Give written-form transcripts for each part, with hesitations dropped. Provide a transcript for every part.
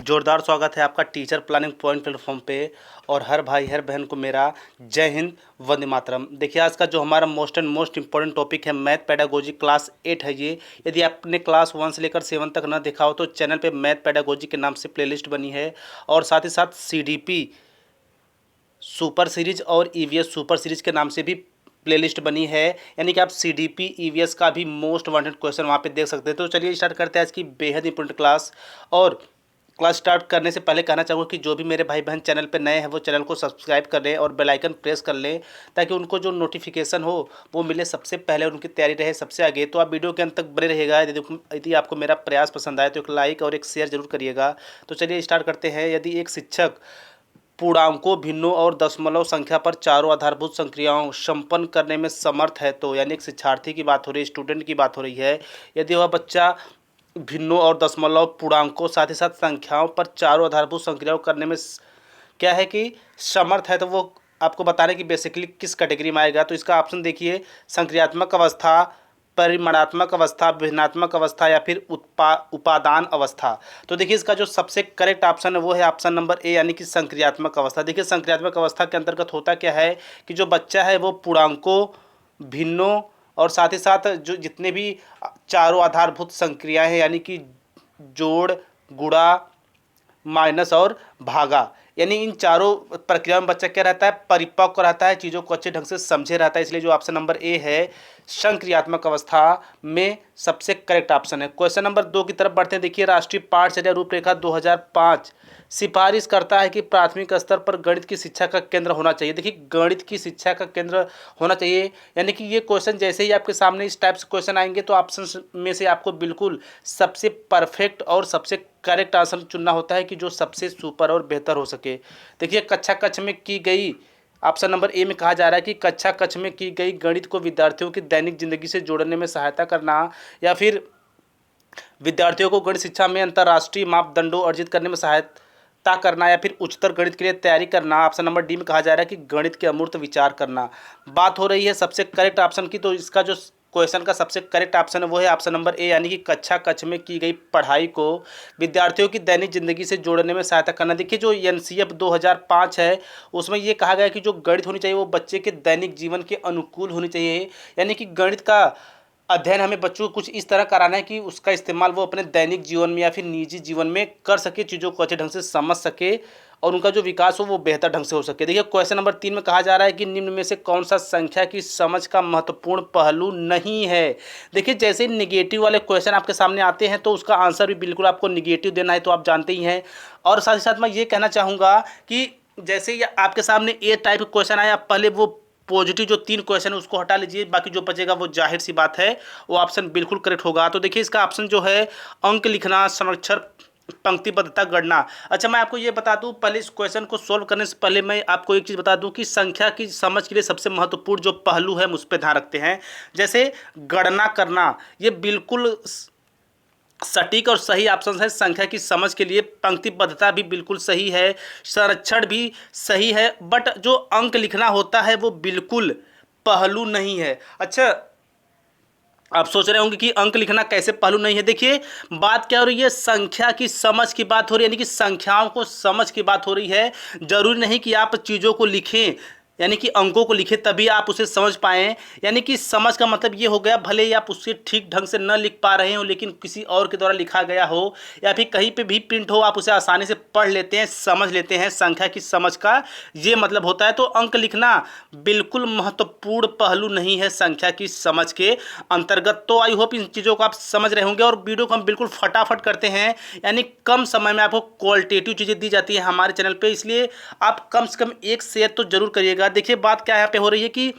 जोरदार स्वागत है आपका टीचर प्लानिंग पॉइंट प्लेटफॉर्म पे। और हर भाई हर बहन को मेरा जय हिंद, वंदे मातरम। देखिए आज का जो हमारा मोस्ट इम्पोर्टेंट टॉपिक है मैथ पेडागोजी क्लास 8 है ये। यदि आपने क्लास 1 से लेकर 7 तक ना देखा हो तो चैनल पे मैथ पेडागोजी के नाम से प्लेलिस्ट बनी है। और साथ ही साथ सीडीपी सुपर सीरीज और ईवीएस सुपर सीरीज के नाम से भी प्लेलिस्ट बनी है। यानी कि आप सीडीपी ईवीएस का भी मोस्ट वांटेड क्वेश्चन वहाँ पे देख सकते हैं। तो चलिए स्टार्ट करते हैं आज की बेहद इंपॉर्टेंट क्लास। और क्लास स्टार्ट करने से पहले कहना चाहूँगा कि जो भी मेरे भाई बहन चैनल पे नए हैं वो चैनल को सब्सक्राइब कर लें और बेल आइकन प्रेस कर लें, ताकि उनको जो नोटिफिकेशन हो वो मिले सबसे पहले, उनकी तैयारी रहे सबसे आगे। तो आप वीडियो के अंत तक बने रहिएगा। यदि आपको मेरा प्रयास पसंद आए तो एक लाइक और एक शेयर जरूर करिएगा। तो चलिए स्टार्ट करते हैं। यदि एक शिक्षक पूर्णांकों, भिन्नों और दशमलव संख्या पर चारों आधारभूत संक्रियाओं संपन्न करने में समर्थ है, तो यानी एक शिक्षार्थी की बात हो रही है, स्टूडेंट की बात हो रही है। यदि वह बच्चा भिन्नों और दशमलव पूर्णांकों साथ ही साथ संख्याओं पर चारों आधारभूत संक्रियाओं करने में क्या है कि समर्थ है, तो वो आपको बताने की बेसिकली किस कैटेगरी में आएगा। तो इसका ऑप्शन देखिए, संक्रियात्मक अवस्था, परिमाणात्मक अवस्था, भिन्नात्मक अवस्था या फिर उपादान अवस्था। तो देखिए इसका जो सबसे करेक्ट ऑप्शन है वो है ऑप्शन नंबर ए, यानी कि संक्रियात्मक अवस्था। देखिए संक्रियात्मक अवस्था के अंतर्गत होता क्या है कि जो बच्चा है वो पूर्णांकों, भिन्नों और साथ ही साथ जो जितने भी चारों आधारभूत संक्रियाएं हैं, यानी कि जोड़, गुणा, माइनस और भागा, यानी इन चारों प्रक्रियाओं में बच्चा क्या रहता है, परिपक्व रहता है, चीज़ों को अच्छे ढंग से समझे रहता है। इसलिए जो ऑप्शन नंबर ए है संक्रियात्मक अवस्था में सबसे करेक्ट ऑप्शन है। क्वेश्चन नंबर 2 की तरफ बढ़ते हैं। देखिए राष्ट्रीय पाठचर्या रूपरेखा 2005 सिफारिश करता है कि प्राथमिक स्तर पर गणित की शिक्षा का केंद्र होना चाहिए। देखिए गणित की शिक्षा का केंद्र होना चाहिए, यानी कि ये क्वेश्चन जैसे ही आपके सामने इस टाइप से क्वेश्चन आएंगे तो ऑप्शन में से आपको बिल्कुल सबसे परफेक्ट और सबसे करेक्ट आंसर चुनना होता है कि जो सबसे सुपर और बेहतर हो सके। देखिए कक्षा कक्ष में की गई, ऑप्शन नंबर ए में कहा जा रहा है कि कक्षा कक्ष में की गई गणित को विद्यार्थियों की दैनिक जिंदगी से जोड़ने में सहायता करना, या फिर विद्यार्थियों को गणित शिक्षा में अंतर्राष्ट्रीय मापदंडों अर्जित करने में सहायता करना, या फिर उच्चतर गणित के लिए तैयारी करना। ऑप्शन नंबर डी में कहा जा रहा है कि गणित के अमूर्त विचार करना। बात हो रही है सबसे करेक्ट ऑप्शन की, तो इसका जो क्वेश्चन का सबसे करेक्ट ऑप्शन है वो है ऑप्शन नंबर ए, यानी कि कक्षा कक्ष में की गई पढ़ाई को विद्यार्थियों की दैनिक जिंदगी से जोड़ने में सहायता करना। देखिए जो एनसीएफ 2005 है उसमें ये कहा गया कि जो गणित होनी चाहिए वो बच्चे के दैनिक जीवन के अनुकूल होनी चाहिए, यानी कि गणित का अध्ययन हमें बच्चों को कुछ इस तरह कराना है कि उसका इस्तेमाल वो अपने दैनिक जीवन में या फिर निजी जीवन में कर सके, चीज़ों को अच्छे ढंग से समझ सके और उनका जो विकास हो वो बेहतर ढंग से हो सके। देखिए क्वेश्चन नंबर 3 में कहा जा रहा है कि निम्न में से कौन सा संख्या की समझ का महत्वपूर्ण पहलू नहीं है। देखिए जैसे निगेटिव वाले क्वेश्चन आपके सामने आते हैं तो उसका आंसर भी बिल्कुल आपको निगेटिव देना है, तो आप जानते ही हैं। और साथ ही साथ मैं ये कहना चाहूँगा कि जैसे ही आपके सामने ए टाइप क्वेश्चन आया, पहले वो पॉजिटिव जो 3 क्वेश्चन है उसको हटा लीजिए, बाकी जो बचेगा वो जाहिर सी बात है वो ऑप्शन बिल्कुल करेक्ट होगा। तो देखिए इसका ऑप्शन जो है अंक लिखना, संरक्षण, पंक्तिबद्धता, गणना। अच्छा मैं आपको ये बता दूं, पहले इस क्वेश्चन को सोल्व करने से पहले मैं आपको एक चीज़ बता दूं कि संख्या की समझ के लिए सबसे महत्वपूर्ण जो पहलू है हम उस पर ध्यान रखते हैं। जैसे गणना करना, ये बिल्कुल सटीक और सही ऑप्शन है संख्या की समझ के लिए। पंक्तिबद्धता भी बिल्कुल सही है, संरक्षण भी सही है, बट जो अंक लिखना होता है वो बिल्कुल पहलू नहीं है। अच्छा आप सोच रहे होंगे कि अंक लिखना कैसे पहलू नहीं है। देखिए बात क्या हो रही है, संख्या की समझ की बात हो रही है, यानी कि संख्याओं को समझ की बात हो रही है। जरूरी नहीं कि आप चीज़ों को लिखें, यानी कि अंकों को लिखें तभी आप उसे समझ पाएँ। यानी कि समझ का मतलब ये हो गया, भले ही आप उससे ठीक ढंग से न लिख पा रहे हो लेकिन किसी और के द्वारा लिखा गया हो या फिर कहीं पे भी प्रिंट हो, आप उसे आसानी से पढ़ लेते हैं, समझ लेते हैं। संख्या की समझ का ये मतलब होता है। तो अंक लिखना बिल्कुल महत्वपूर्ण पहलू नहीं है संख्या की समझ के अंतर्गत। तो आई होप इन चीज़ों को आप समझ रहे होंगे। और वीडियो को हम बिल्कुल फटाफट करते हैं, यानी कम समय में आपको क्वालिटेटिव चीज़ें दी जाती है हमारे चैनल पे, इसलिए आप कम से कम एक शेयर तो जरूर करिएगा। देखिए बात क्या यहाँ पे हो रही है कि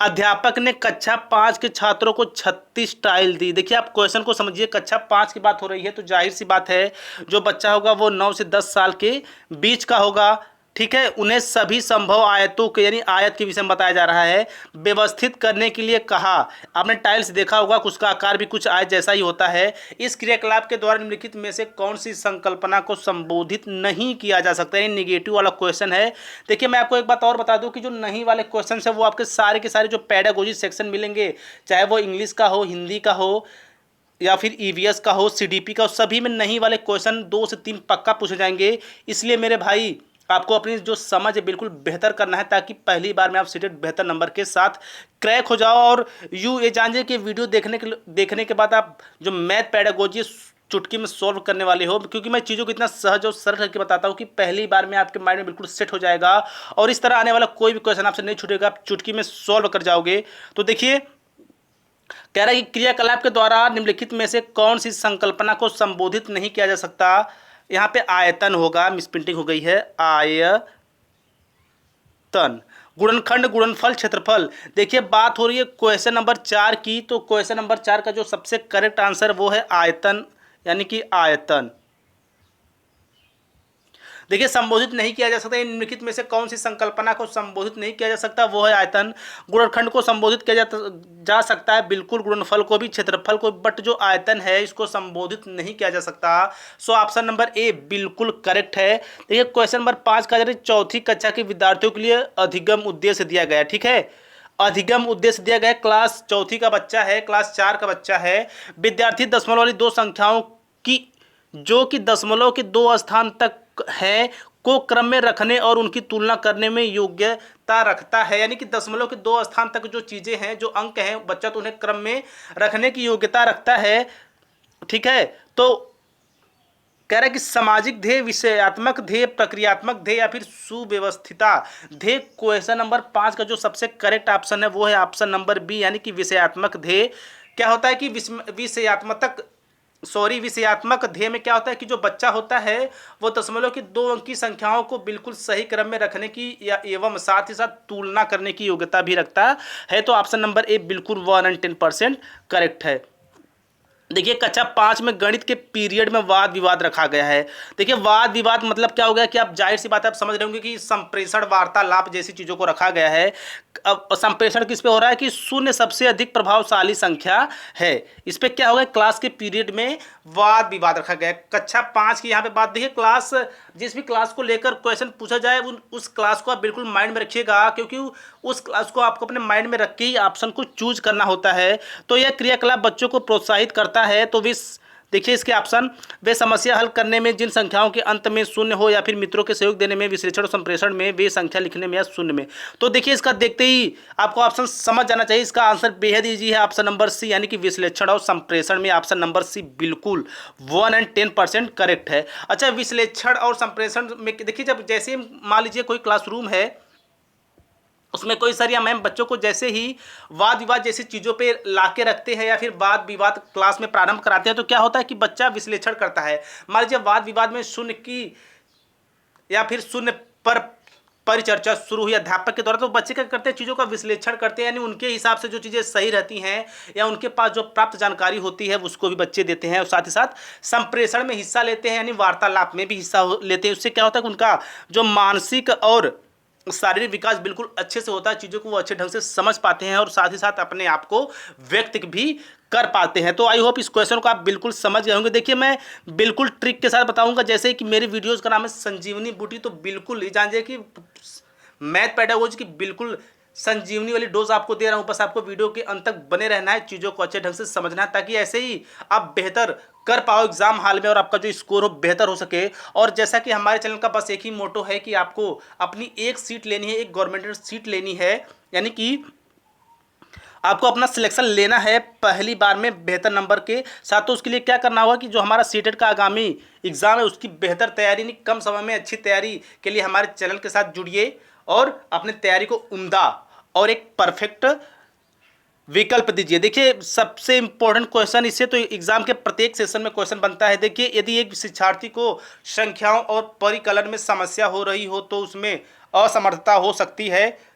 अध्यापक ने कक्षा 5 के छात्रों को 36 टाइल दी। देखिए आप क्वेश्चन को समझिए, कक्षा 5 की बात हो रही है तो जाहिर सी बात है जो बच्चा होगा वो 9 से 10 साल के बीच का होगा, ठीक है। उन्हें सभी संभव आयतों के, यानी आयत के विषय में बताया जा रहा है, व्यवस्थित करने के लिए कहा। आपने टाइल्स देखा होगा, उसका आकार भी कुछ आयत जैसा ही होता है। इस क्रियाकलाप के द्वारा निम्नलिखित में से कौन सी संकल्पना को संबोधित नहीं किया जा सकता, ये निगेटिव वाला क्वेश्चन है। देखिए मैं आपको एक बात और बता दूं कि जो नहीं वाले क्वेश्चन है वो आपके सारे के सारे जो पेडागोजी सेक्शन मिलेंगे, चाहे वो इंग्लिश का हो, हिंदी का हो, या फिर ईवीएस का हो, सीडीपी का हो, सभी में नहीं वाले क्वेश्चन 2 से 3 पक्का पूछे जाएंगे। इसलिए मेरे भाई आपको अपनी जो समझ है बिल्कुल बेहतर करना है, ताकि पहली बार में आप सीटेट बेहतर नंबर के साथ क्रैक हो जाओ। और यूँ ये जानिए कि वीडियो देखने के बाद आप जो मैथ पेडागोजी चुटकी में सॉल्व करने वाले हो, क्योंकि मैं चीज़ों को इतना सहज और सरल करके बताता हूँ कि पहली बार में आपके माइंड में बिल्कुल सेट हो जाएगा और इस तरह आने वाला कोई भी क्वेश्चन आपसे नहीं छूटेगा, आप चुटकी में सॉल्व कर जाओगे। तो देखिए, कह रहा है कि क्रियाकलाप के द्वारा निम्नलिखित में से कौन सी संकल्पना को संबोधित नहीं किया जा सकता। यहाँ पे आयतन होगा, मिस प्रिंटिंग हो गई है, आयतन। गुणनखंड, गुणनफल, क्षेत्रफल। देखिए बात हो रही है क्वेश्चन नंबर 4 की, तो क्वेश्चन नंबर 4 का जो सबसे करेक्ट आंसर वो है आयतन, यानी कि आयतन। देखिए संबोधित नहीं किया जा सकता, निम्नलिखित में से कौन सी संकल्पना को संबोधित नहीं किया जा सकता, वो है आयतन। गुणनखंड को संबोधित किया जा सकता है बिल्कुल, गुणनफल को भी, क्षेत्रफल को, बट जो आयतन है इसको संबोधित नहीं किया जा सकता। सो ऑप्शन नंबर ए बिल्कुल करेक्ट है। देखिए क्वेश्चन नंबर 5 का चौथी कक्षा के विद्यार्थियों के लिए अधिगम उद्देश्य दिया गया है, ठीक है। अधिगम उद्देश्य दिया गया है, क्लास चौथी का बच्चा है, क्लास 4 का बच्चा है। विद्यार्थी दशमलव वाली दो संख्याओं की, जो कि दशमलव के 2 स्थान तक है, को क्रम में रखने और उनकी तुलना करने में योग्यता रखता है। यानी कि दशमलव के 2 स्थान तक जो चीजें हैं, जो अंक हैं, बच्चा तो उन्हें क्रम में रखने की योग्यता रखता है, ठीक है। तो कह रहा है कि सामाजिक ध्येय, विषयात्मक ध्येय, प्रक्रियात्मक ध्येय या फिर सुव्यवस्थिता ध्येय। क्वेश्चन नंबर 5 का जो सबसे करेक्ट ऑप्शन है वो है ऑप्शन नंबर बी, यानी कि विषयात्मक ध्येय। क्या होता है कि विषयात्मक ध्येय में क्या होता है कि जो बच्चा होता है वो दशमलव की 2 अंक की संख्याओं को बिल्कुल सही क्रम में रखने की या एवं साथ ही साथ तुलना करने की योग्यता भी रखता है। तो ऑप्शन नंबर ए बिल्कुल 110% करेक्ट है। देखिए कक्षा 5 में गणित के पीरियड में वाद विवाद रखा गया है। देखिए वाद विवाद मतलब क्या हो गया कि आप जाहिर सी बात है, आप समझ रहे होंगे कि संप्रेषण, वार्तालाप जैसी चीज़ों को रखा गया है। अब संप्रेषण किस पे हो रहा है कि शून्य सबसे अधिक प्रभावशाली संख्या है। इस पे क्या होगा, क्लास के पीरियड में वाद विवाद रखा गया है। कक्षा 5 की यहाँ पे बात देखिए, क्लास जिस भी क्लास को लेकर क्वेश्चन पूछा जाए उस क्लास को आप बिल्कुल माइंड में रखिएगा, क्योंकि उस क्लास को आपको अपने माइंड में रख के ही ऑप्शन को चूज करना होता है। तो यह क्रियाकलाप बच्चों को प्रोत्साहित करता है। तो देखिए इसके ऑप्शन, वे समस्या हल करने में जिन संख्याओं के अंत में शून्य हो या फिर मित्रों के सहयोग देने में, विश्लेषण और संप्रेषण में, वे संख्या लिखने में या शून्य में। तो देखिए इसका देखते ही आपको ऑप्शन समझ जाना चाहिए। इसका आंसर बेहद ईजी है, ऑप्शन नंबर सी, यानी कि विश्लेषण और संप्रेषण में ऑप्शन नंबर सी बिल्कुल 110% करेक्ट है। अच्छा, विश्लेषण और संप्रेषण में देखिए, जब जैसे मान लीजिए कोई क्लासरूम है, उसमें कोई सर या मैम बच्चों को जैसे ही वाद विवाद जैसी चीज़ों पे लाके रखते हैं या फिर वाद विवाद क्लास में प्रारंभ कराते हैं, तो क्या होता है कि बच्चा विश्लेषण करता है। मान लीजिए वाद विवाद में शून्य की या फिर शून्य पर परिचर्चा शुरू हुई अध्यापक के द्वारा, तो बच्चे क्या करते हैं, चीज़ों का विश्लेषण करते हैं, यानी उनके हिसाब से जो चीज़ें सही रहती हैं या उनके पास जो प्राप्त जानकारी होती है उसको भी बच्चे देते हैं, और साथ ही साथ संप्रेषण में हिस्सा लेते हैं, यानी वार्तालाप में भी हिस्सा लेते हैं। उससे क्या होता है कि उनका जो मानसिक और शारीरिक विकास बिल्कुल अच्छे से होता है, चीज़ों को वो अच्छे ढंग से समझ पाते हैं और साथ ही साथ अपने आप को व्यक्त भी कर पाते हैं। तो आई होप इस क्वेश्चन को आप बिल्कुल समझ गए होंगे। देखिए मैं बिल्कुल ट्रिक के साथ बताऊंगा, जैसे कि मेरी वीडियोस का नाम है संजीवनी बूटी, तो बिल्कुल ये जानिए कि मैथ पेडागोजी की बिल्कुल संजीवनी वाली डोज आपको दे रहा हूँ। बस आपको वीडियो के अंत तक बने रहना है, चीज़ों को अच्छे ढंग से समझना है, ताकि ऐसे ही आप बेहतर कर पाओ एग्जाम हाल में और आपका जो स्कोर हो बेहतर हो सके। और जैसा कि हमारे चैनल का बस एक ही मोटो है कि आपको अपनी एक सीट लेनी है, एक गवर्नमेंट सीट लेनी है, यानी कि आपको अपना सिलेक्शन लेना है पहली बार में बेहतर नंबर के साथ। तो उसके लिए क्या करना होगा कि जो हमारा सीटेट का आगामी एग्जाम है उसकी बेहतर तैयारी, नहीं कम समय में अच्छी तैयारी के लिए हमारे चैनल के साथ जुड़िए और अपनी तैयारी को उम्दा और एक परफेक्ट विकल्प दीजिए। देखिए सबसे इंपॉर्टेंट क्वेश्चन इससे तो एग्जाम के प्रत्येक सेशन में क्वेश्चन बनता है। देखिए यदि एक शिक्षार्थी को संख्याओं और परिकलन में समस्या हो रही हो तो उसमें असमर्थता हो सकती है,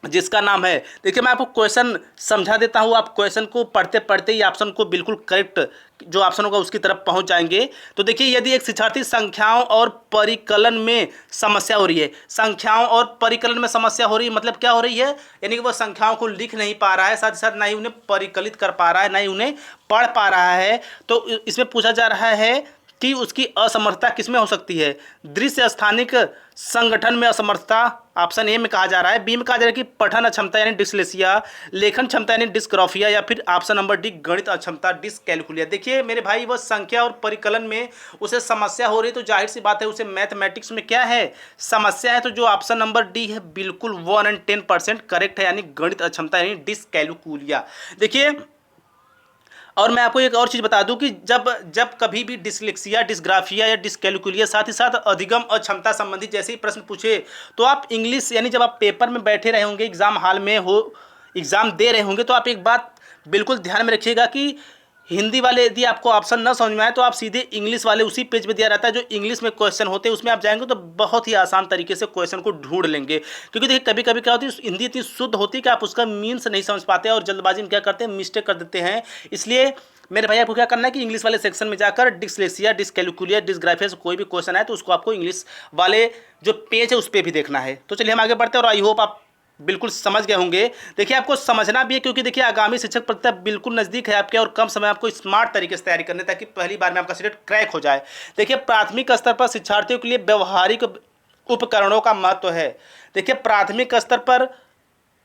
जिसका नाम है, देखिए मैं आपको क्वेश्चन समझा देता हूँ, आप क्वेश्चन को पढ़ते पढ़ते ही ऑप्शन को बिल्कुल करेक्ट जो ऑप्शन होगा उसकी तरफ पहुँच जाएंगे। तो देखिए यदि एक शिक्षार्थी संख्याओं और परिकलन में समस्या हो रही है, संख्याओं और परिकलन में समस्या हो रही है मतलब क्या हो रही है, यानी कि वह संख्याओं को लिख नहीं पा रहा है, साथ ही साथ ना ही उन्हें परिकलित कर पा रहा है, ना ही उन्हें पढ़ पा रहा है। तो इसमें पूछा जा रहा है कि उसकी असमर्थता किसमें हो सकती है? दृश्य स्थानिक संगठन में असमर्थता ऑप्शन ए में कहा जा रहा है। बी में कहा जा रहा है कि पठन अक्षमता यानी डिसलेक्सिया, लेखन क्षमता यानी डिस्ग्राफिया, या फिर ऑप्शन नंबर डी गणित अक्षमता डिसकैलकुलिया। देखिए मेरे भाई, वह संख्या और परिकलन में उसे समस्या हो रही है, तो जाहिर सी बात है उसे मैथमेटिक्स में क्या है, समस्या है। तो जो ऑप्शन नंबर डी है बिल्कुल 110% करेक्ट है, यानी गणित अक्षमता यानी डिसकैलकुलिया। देखिए, और मैं आपको एक और चीज़ बता दूं कि जब जब कभी भी डिसलेक्सिया, डिस्ग्राफिया या डिसकैलकुलिया, साथ ही साथ अधिगम अक्षमता संबंधित जैसे ही प्रश्न पूछे, तो आप इंग्लिश यानी जब आप पेपर में बैठे रहे होंगे, एग्जाम हॉल में हो, एग्जाम दे रहे होंगे, तो आप एक बात बिल्कुल ध्यान में रखिएगा कि हिंदी वाले यदि आपको ऑप्शन न समझ में आए तो आप सीधे इंग्लिश वाले उसी पेज पे दिया रहता है जो इंग्लिश में क्वेश्चन होते हैं, उसमें आप जाएंगे तो बहुत ही आसान तरीके से क्वेश्चन को ढूंढ लेंगे। क्योंकि देखिए कभी कभी क्या होती है, हिंदी इतनी शुद्ध होती है कि आप उसका मीन्स नहीं समझ पाते और जल्दबाजी में क्या करते हैं, मिस्टेक कर देते हैं। इसलिए मेरे भाई आपको क्या करना है कि इंग्लिश वाले सेक्शन में जाकर डिसलेक्सिया, डिसकैलकुलिया, डिसग्राफिया से कोई भी क्वेश्चन आए तो उसको आपको इंग्लिश वाले जो पेज है उस पर भी देखना है। तो चलिए हम आगे बढ़ते हैं, और आई होप आप बिल्कुल समझ गए होंगे। देखिए आपको समझना भी है, क्योंकि देखिए आगामी शिक्षक परीक्षा बिल्कुल नज़दीक है आपके, और कम समय आपको स्मार्ट तरीके से तैयारी करनी है ताकि पहली बार में आपका सीट क्रैक हो जाए। देखिए प्राथमिक स्तर पर शिक्षार्थियों के लिए व्यवहारिक उपकरणों का महत्व है। देखिए प्राथमिक स्तर पर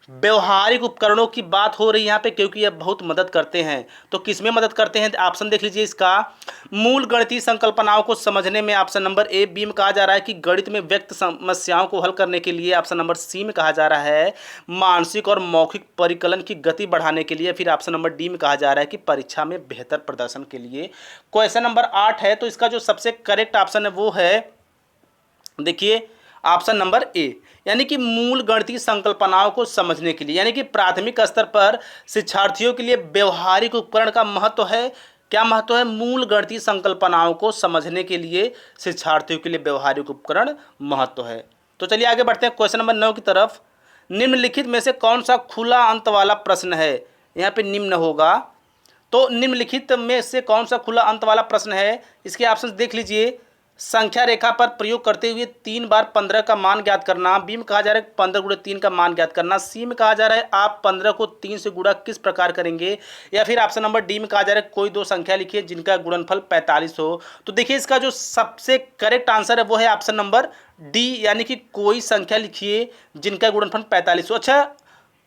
व्यवहारिक उपकरणों की बात हो रही है यहाँ पे, क्योंकि ये बहुत मदद करते हैं। तो किसमें मदद करते हैं, ऑप्शन देख लीजिए इसका, मूल गणितीय संकल्पनाओं को समझने में ऑप्शन नंबर ए। बी में कहा जा रहा है कि गणित में व्यक्त समस्याओं को हल करने के लिए ऑप्शन नंबर सी में कहा जा रहा है मानसिक और मौखिक परिकलन की गति बढ़ाने के लिए, फिर ऑप्शन नंबर डी में कहा जा रहा है कि परीक्षा में बेहतर प्रदर्शन के लिए। क्वेश्चन नंबर 8 है, तो इसका जो सबसे करेक्ट ऑप्शन है वो है, देखिए ऑप्शन नंबर ए, यानी कि मूल गणितीय संकल्पनाओं को समझने के लिए, यानी कि प्राथमिक स्तर पर शिक्षार्थियों के लिए व्यवहारिक उपकरण का महत्व है। क्या महत्व है, मूल गणितीय संकल्पनाओं को समझने के लिए शिक्षार्थियों के लिए व्यवहारिक उपकरण महत्व है। तो चलिए आगे बढ़ते हैं क्वेश्चन नंबर 9 की तरफ। निम्नलिखित में से कौन सा खुला अंत वाला प्रश्न है, यहाँ पे निम्न होगा, तो निम्नलिखित में से कौन सा खुला अंत वाला प्रश्न है, इसके ऑप्शन देख लीजिए। संख्या रेखा पर प्रयोग करते हुए 3 बार 15 का मान ज्ञात करना। बी में कहा जा रहा है 15 गुणा 3 का मान ज्ञात करना। सी में कहा जा रहा है आप 15 को 3 से गुणा किस प्रकार करेंगे, या फिर ऑप्शन नंबर डी में कहा जा रहा है कोई दो संख्या लिखिए जिनका गुणनफल 45 हो। तो देखिए इसका जो सबसे करेक्ट आंसर है वो है ऑप्शन नंबर डी, यानी कि कोई संख्या लिखिए जिनका गुणनफल 45 हो। अच्छा,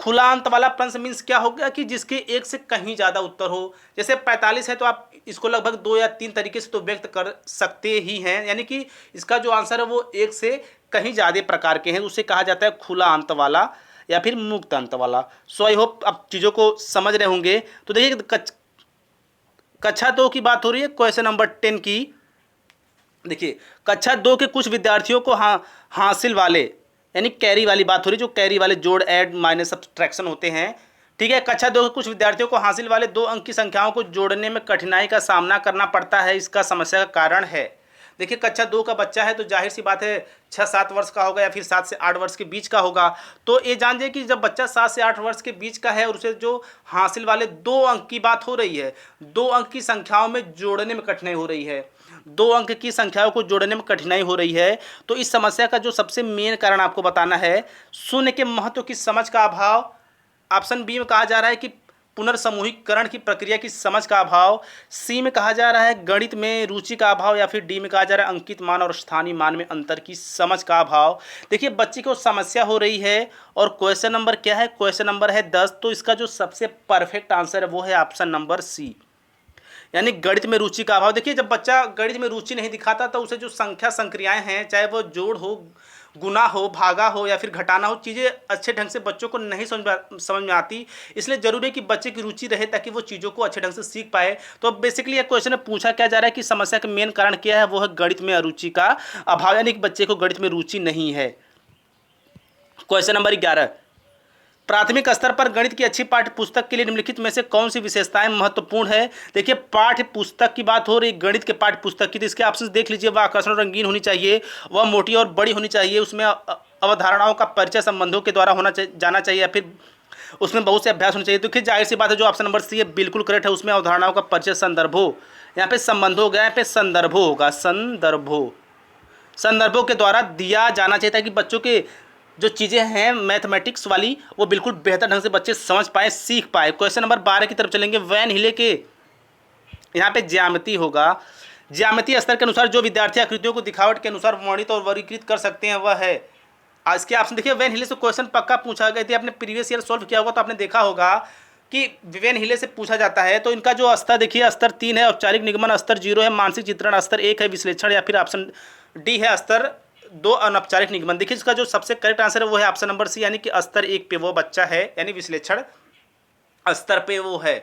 खुला अंत वाला प्रश्न मीन्स क्या हो गया कि जिसके एक से कहीं ज़्यादा उत्तर हो। जैसे 45 है तो आप इसको लगभग 2 या 3 तरीके से तो व्यक्त कर सकते ही हैं, यानी कि इसका जो आंसर है वो एक से कहीं ज़्यादा प्रकार के हैं, उसे कहा जाता है खुला अंत वाला या फिर मुक्त अंत वाला। सो आई होप आप चीज़ों को समझ रहे होंगे। तो देखिए कक्षा 2 की बात हो रही है, क्वेश्चन नंबर 10 की। देखिए कक्षा 2 के कुछ विद्यार्थियों को हासिल वाले, यानी कैरी वाली बात हो रही है, जो कैरी वाले जोड़, ऐड, माइनस, सब्ट्रैक्शन होते हैं, ठीक है। कक्षा 2 के कुछ विद्यार्थियों को हासिल वाले 2 अंक की संख्याओं को जोड़ने में कठिनाई का सामना करना पड़ता है, इसका समस्या का कारण है। देखिए कक्षा 2 का बच्चा है तो जाहिर सी बात है 6-7 वर्ष का होगा या फिर 7 से 8 वर्ष के बीच का होगा। तो ये जान जाइए कि जब बच्चा 7 से 8 वर्ष के बीच का है और उसे जो हासिल वाले 2 अंक की बात हो रही है, 2 अंक की संख्याओं में जोड़ने में कठिनाई हो रही है, 2 अंक की संख्याओं को जोड़ने में कठिनाई हो रही है, तो इस समस्या का जो सबसे मेन कारण आपको बताना है शून्य के महत्व की समझ का अभाव। ऑप्शन बी में कहा जा रहा है कि पुनर्समूहीकरण की प्रक्रिया की समझ का अभाव। सी में कहा जा रहा है गणित में रुचि का अभाव, या फिर डी में कहा जा रहा है अंकित मान और स्थानीय मान में अंतर की समझ का अभाव। देखिए बच्चे को समस्या हो रही है और क्वेश्चन नंबर क्या है, क्वेश्चन नंबर है 10। तो इसका जो सबसे परफेक्ट आंसर है वो है ऑप्शन नंबर सी, यानी गणित में रुचि का अभाव। देखिए जब बच्चा गणित में रुचि नहीं दिखाता तो उसे जो संख्या संक्रियाएं हैं, चाहे वो जोड़ हो, गुना हो, भागा हो या फिर घटाना हो, चीज़ें अच्छे ढंग से बच्चों को नहीं समझ में आती। इसलिए जरूरी है कि बच्चे की रुचि रहे ताकि वो चीज़ों को अच्छे ढंग से सीख पाए। तो बेसिकली ये क्वेश्चन में पूछा क्या जा रहा है कि समस्या का मेन कारण क्या है, वो है गणित में अरुचि का अभाव, यानी कि बच्चे को गणित में रुचि नहीं है। क्वेश्चन नंबर 11, प्राथमिक स्तर पर गणित की अच्छी पाठ्य पुस्तक के लिए निम्नलिखित में से कौन सी विशेषताएं महत्वपूर्ण है। देखिए पाठ्य पुस्तक की बात हो रही गणित के पाठ्य पुस्तक की, तो इसके ऑप्शन देख लीजिए। वह आकर्षण और रंगीन होनी चाहिए, वह मोटी और बड़ी होनी चाहिए, उसमें अवधारणाओं का परिचय संबंधों के द्वारा जाना चाहिए, या फिर उसमें बहुत से अभ्यास होने चाहिए। तो फिर जाहिर सी बात है जो ऑप्शन नंबर सी है बिल्कुल करेक्ट है, उसमें अवधारणाओं का परिचय, संदर्भों, यहाँ पे संबंधों हो गया, यहाँ पे संदर्भों होगा, संदर्भों के द्वारा दिया जाना चाहिए ताकि बच्चों के जो चीज़ें हैं मैथमेटिक्स वाली वो बिल्कुल बेहतर ढंग से बच्चे समझ पाए, सीख पाए। क्वेश्चन नंबर 12 की तरफ चलेंगे। वैन हिले के यहाँ पे ज्यामिति होगा, ज्यामितीय स्तर के अनुसार जो विद्यार्थी आकृतियों को दिखावट के अनुसार वर्णित और वर्गीकृत कर सकते हैं वह है। आज के ऑप्शन देखिए, वेन हिले से क्वेश्चन पक्का पूछा गया। यदि आपने प्रीवियस ईयर सॉल्व किया होगा तो आपने देखा होगा कि वेन हिले से पूछा जाता है। तो इनका जो स्तर देखिए, स्तर 3 है, औपचारिक निगमन स्तर 0 है, मानसिक चित्रण स्तर 1 है, विश्लेषण या फिर ऑप्शन डी है स्तर 2 अनौपचारिक निगमन। देखिए इसका जो सबसे करेक्ट आंसर है वो है ऑप्शन नंबर सी, यानी कि स्तर 1 पे वो बच्चा है, यानी विश्लेषण स्तर पे वो है।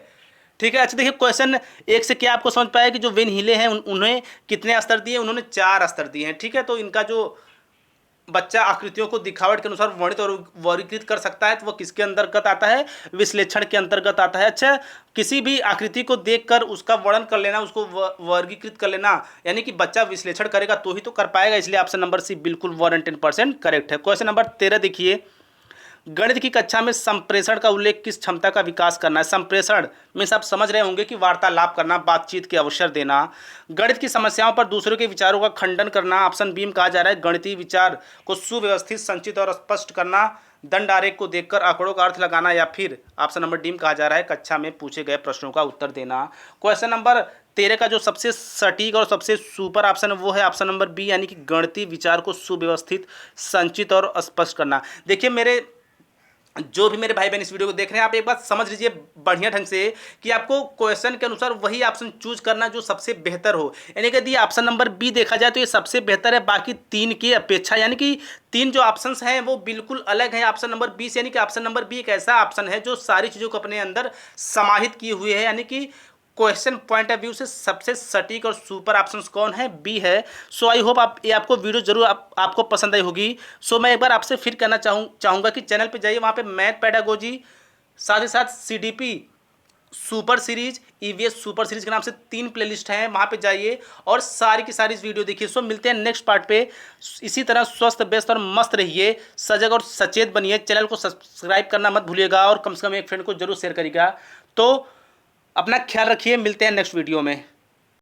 ठीक है। अच्छा देखिए, क्वेश्चन 1 से क्या आपको समझ पाया कि जो वेन हिले हैं उन्हें कितने स्तर दिए? उन्होंने 4 स्तर दिए हैं। ठीक है। तो इनका जो बच्चा आकृतियों को दिखावट के अनुसार वर्णित और वर्गीकृत कर सकता है तो वो किसके अंतर्गत आता है? विश्लेषण के अंतर्गत आता है। अच्छा, किसी भी आकृति को देखकर उसका वर्णन कर लेना, उसको वर्गीकृत कर लेना, यानी कि बच्चा विश्लेषण करेगा तो ही तो कर पाएगा, इसलिए ऑप्शन नंबर सी बिल्कुल 110% करेक्ट है। क्वेश्चन नंबर 13 देखिए, गणित की कक्षा में संप्रेषण का उल्लेख किस क्षमता का विकास करना है? संप्रेषण मीन्स आप समझ रहे होंगे कि वार्तालाप करना, बातचीत के अवसर देना, गणित की समस्याओं पर दूसरों के विचारों का खंडन करना। ऑप्शन बी में कहा जा रहा है गणितीय विचार को सुव्यवस्थित, संचित और स्पष्ट करना, दंड आरेख को देखकर आंकड़ों का अर्थ लगाना, या फिर ऑप्शन नंबर डी में कहा जा रहा है कक्षा में पूछे गए प्रश्नों का उत्तर देना। क्वेश्चन नंबर 13 का जो सबसे सटीक और सबसे सुपर ऑप्शन है वो है ऑप्शन नंबर बी, यानी कि गणितीय विचार को सुव्यवस्थित, संचित और स्पष्ट करना। देखिए मेरे जो भी मेरे भाई बहन इस वीडियो को देख रहे हैं, आप एक बात समझ लीजिए बढ़िया ढंग से कि आपको क्वेश्चन के अनुसार वही ऑप्शन चूज करना जो सबसे बेहतर हो। यानी कि यदि ऑप्शन नंबर बी देखा जाए तो ये सबसे बेहतर है बाकी 3 की अपेक्षा, यानी कि 3 जो ऑप्शंस हैं वो बिल्कुल अलग हैं ऑप्शन नंबर बी से। यानी कि ऑप्शन नंबर बी एक ऐसा ऑप्शन है जो सारी चीज़ों को अपने अंदर समाहित किए हुए है, यानी कि क्वेश्चन पॉइंट ऑफ व्यू से सबसे सटीक और सुपर ऑप्शंस कौन है? बी है। सो आई होप आप ये आपको वीडियो जरूर आपको पसंद आई होगी। सो मैं एक बार आपसे फिर कहना चाहूँगा कि चैनल पे जाइए, वहाँ पे मैथ पेडागोजी, साथ ही साथ CDP super series, EVS super series के नाम से 3 प्लेलिस्ट हैं, वहाँ पे जाइए और सारी की सारी वीडियो देखिए। सो मिलते हैं नेक्स्ट पार्ट पे। इसी तरह स्वस्थ, व्यस्त और मस्त रहिए, सजग और सचेत बनिए। चैनल को सब्सक्राइब करना मत भूलिएगा और कम से कम एक फ्रेंड को जरूर शेयर करिएगा। तो अपना ख्याल रखिए, मिलते हैं नेक्स्ट वीडियो में।